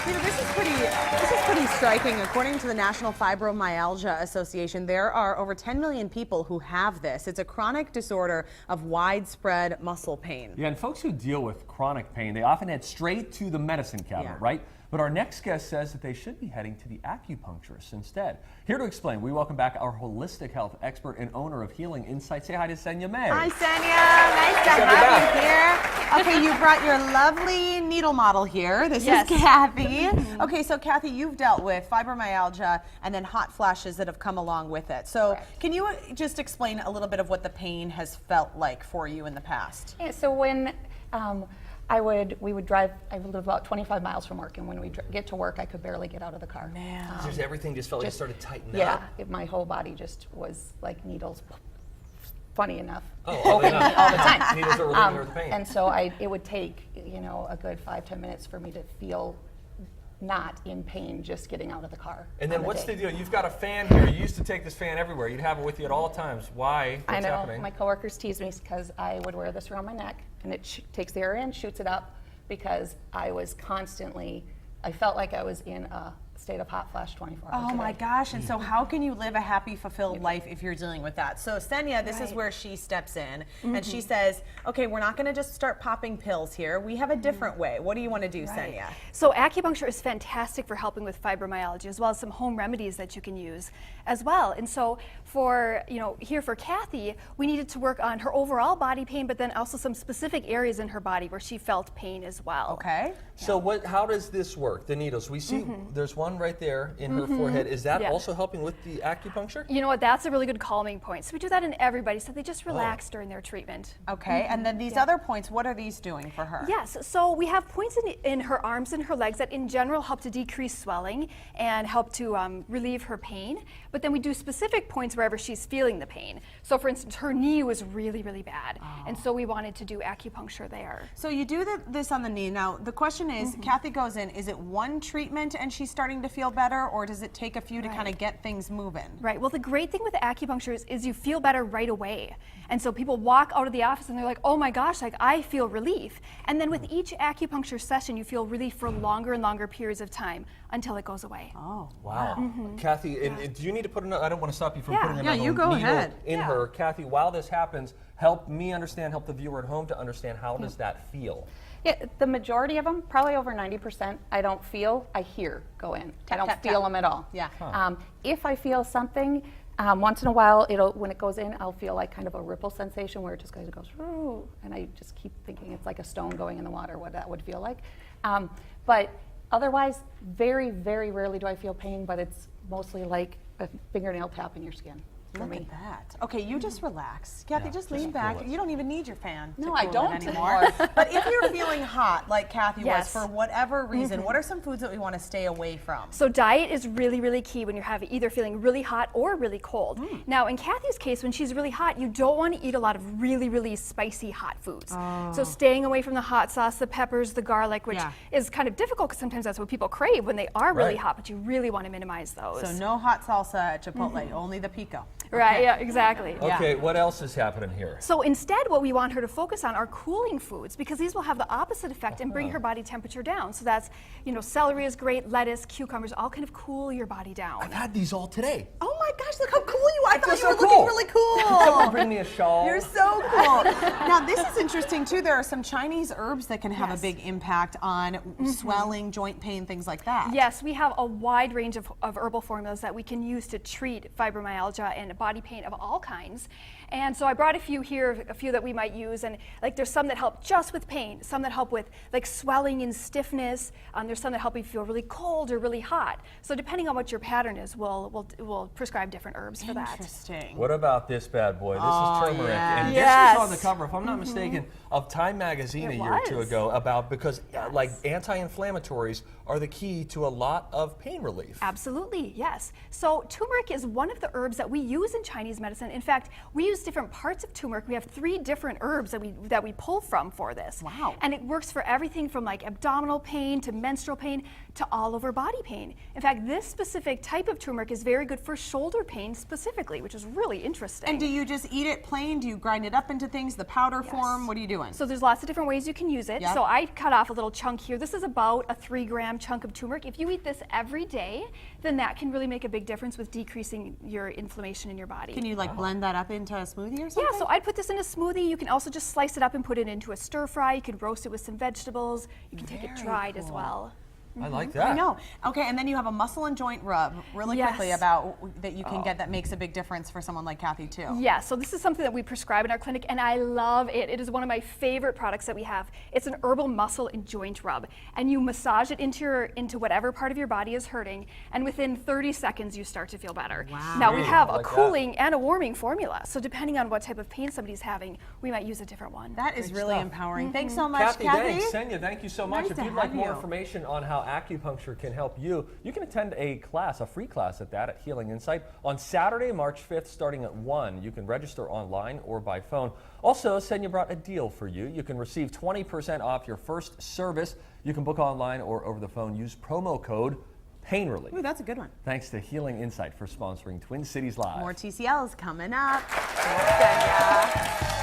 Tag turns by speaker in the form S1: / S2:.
S1: This is pretty striking. According to the National Fibromyalgia Association, there are over 10 million people who have this. It's a chronic disorder of widespread muscle pain.
S2: Yeah, and folks who deal with chronic pain, they often head straight to the medicine cabinet, right? But our next guest says that they should be heading to the acupuncturist instead. Here to explain, we welcome back our holistic health expert and owner of Healing Insight. Say hi to Senya May.
S1: Hi, Senya. Nice to have you here. Okay, you brought your lovely needle model here. This is Kathy. Okay, so Kathy, you've dealt with fibromyalgia and then hot flashes that have come along with it. So can you just explain a little bit of what the pain has felt like for you in the past?
S3: Yeah, so when we would drive, I live about 25 miles from work, and when we get to work, I could barely get out of the car.
S1: Man.
S2: Just everything just felt like it started tightening
S3: up.
S2: up.
S3: Yeah, my whole body just was like needles, funny enough,
S2: all
S3: the time.
S2: Needles are relieving the pain.
S3: And so it would take, a good 5-10 minutes for me to feel not in pain just getting out of the car.
S2: And then what's the deal? You've got a fan here. You used to take this fan everywhere. You'd have it with you at all times. Why? What's happening?
S3: My coworkers tease me because I would wear this around my neck, and it takes the air in, shoots it up, because I was constantly, I felt like I was in a state of hot flash 24 hours a day.
S1: Oh my gosh, and so how can you live a happy, fulfilled life if you're dealing with that? So Senya, this is where she steps in, and she says, okay, we're not gonna just start popping pills here. We have a different way. What do you wanna do, Senya?
S4: So acupuncture is fantastic for helping with fibromyalgia, as well as some home remedies that you can use as well. And so for, here for Kathy, we needed to work on her overall body pain, but then also some specific areas in her body where she felt pain as well.
S1: Okay.
S2: So how does this work, the needles? We see there's one right there in her forehead. Is that also helping with the acupuncture?
S4: You know what, that's a really good calming point. So we do that in everybody, so they just relax during their treatment.
S1: Okay, and then these other points, what are these doing for her?
S4: Yes, so we have points in her arms and her legs that in general help to decrease swelling and help to relieve her pain. But then we do specific points wherever she's feeling the pain. So for instance, her knee was really, really bad. And so we wanted to do acupuncture there.
S1: So you do this on the knee. Now, the question is, Kathy goes in, is it one treatment and she's starting to feel better, or does it take a few to kind of get things moving?
S4: Right, well the great thing with acupuncture is you feel better right away. And so people walk out of the office and they're like, oh my gosh, like I feel relief. And then with each acupuncture session, you feel relief for longer and longer periods of time until it goes away.
S1: Oh,
S2: wow. Kathy, and do you need to put another, I don't want to stop you from putting another
S1: you go ahead.
S2: in her. Kathy, while this happens, help me understand, help the viewer at home to understand, how does that feel?
S3: Yeah, the majority of them, probably over 90%, I don't feel, I hear go in. I don't feel them at all.
S1: Yeah.
S3: If I feel something, once in a while, when it goes in, I'll feel like kind of a ripple sensation where it just goes, and I just keep thinking it's like a stone going in the water, what that would feel like. But otherwise, very, very rarely do I feel pain, but it's mostly like a fingernail tapping your skin.
S1: Look at that. Okay, you just relax. Kathy, just lean back. You don't even need your fan to
S3: No,
S1: cool
S3: I don't
S1: anymore. But if you're feeling hot, like Kathy was, for whatever reason, what are some foods that we want to stay away from?
S4: So diet is really, really key when you're either feeling really hot or really cold. Now, in Kathy's case, when she's really hot, you don't want to eat a lot of really, really spicy hot foods. So staying away from the hot sauce, the peppers, the garlic, which is kind of difficult because sometimes that's what people crave when they are really hot, but you really want to minimize those.
S1: So no hot salsa at Chipotle, only the pico.
S4: Right, yeah, exactly.
S2: Okay, what else is happening here?
S4: So instead, what we want her to focus on are cooling foods, because these will have the opposite effect and bring her body temperature down. So that's, celery is great, lettuce, cucumbers, all kind of cool your body down.
S2: I've had these all today.
S1: Oh my gosh, look how cool you are. I thought you were
S2: cool.
S1: looking really cool.
S2: Someone bring me a shawl.
S1: You're so cool. Now, this is interesting too. There are some Chinese herbs that can have a big impact on swelling, joint pain, things like that.
S4: Yes, we have a wide range of herbal formulas that we can use to treat fibromyalgia and body pain of all kinds. And so I brought a few here, a few that we might use, and like there's some that help just with pain, some that help with like swelling and stiffness, there's some that help you feel really cold or really hot. So depending on what your pattern is, we'll prescribe different herbs for that.
S1: Interesting.
S2: What about this bad boy? This is turmeric, and this was on the cover, if I'm not mistaken, of Time Magazine a year or two ago, because like anti-inflammatories are the key to a lot of pain relief.
S4: Absolutely, yes. So turmeric is one of the herbs that we use in Chinese medicine. In fact, we use different parts of turmeric. We have 3 different herbs that we pull from for this.
S1: Wow.
S4: And it works for everything from like abdominal pain to menstrual pain to all over body pain. In fact, this specific type of turmeric is very good for shoulder shoulder pain specifically, which is really interesting.
S1: And do you just eat it plain? Do you grind it up into things, the powder form? What are you doing?
S4: So there's lots of different ways you can use it.
S1: Yep.
S4: So I cut off a little chunk here. This is about a 3-gram chunk of turmeric. If you eat this every day, then that can really make a big difference with decreasing your inflammation in your body.
S1: Can you like blend that up into a smoothie or something?
S4: Yeah, so I'd put this in a smoothie. You can also just slice it up and put it into a stir fry. You can roast it with some vegetables. You can take it dried as well.
S2: I like that.
S1: I know. Okay, and then you have a muscle and joint rub really quickly
S4: Yes.
S1: about that you can get that makes a big difference for someone like Kathi too.
S4: Yeah, so this is something that we prescribe in our clinic, and I love it. It is one of my favorite products that we have. It's an herbal muscle and joint rub, and you massage it into whatever part of your body is hurting, and within 30 seconds you start to feel better.
S1: Wow.
S4: Now we
S2: Great.
S4: have
S2: I
S4: a
S2: like that.
S4: cooling and a warming formula, so depending on what type of pain somebody's having, we might use a different one.
S1: That is really
S2: stuff.
S1: empowering. Thanks so much,
S2: Kathi,
S1: Kathi.
S2: thanks. Senya, thank you so much.
S1: Nice
S2: If
S1: to
S2: you'd like
S1: have
S2: more
S1: you.
S2: information on how acupuncture can help you, you can attend a class, a free class at that, at Healing Insight on Saturday, March 5th, starting at 1. You can register online or by phone. Also, Senya brought a deal for you. You can receive 20% off your first service. You can book online or over the phone. Use promo code Pain Relief.
S1: Ooh, that's a good one.
S2: Thanks to Healing Insight for sponsoring Twin Cities Live.
S1: More TCLs coming up. Thanks, Senya.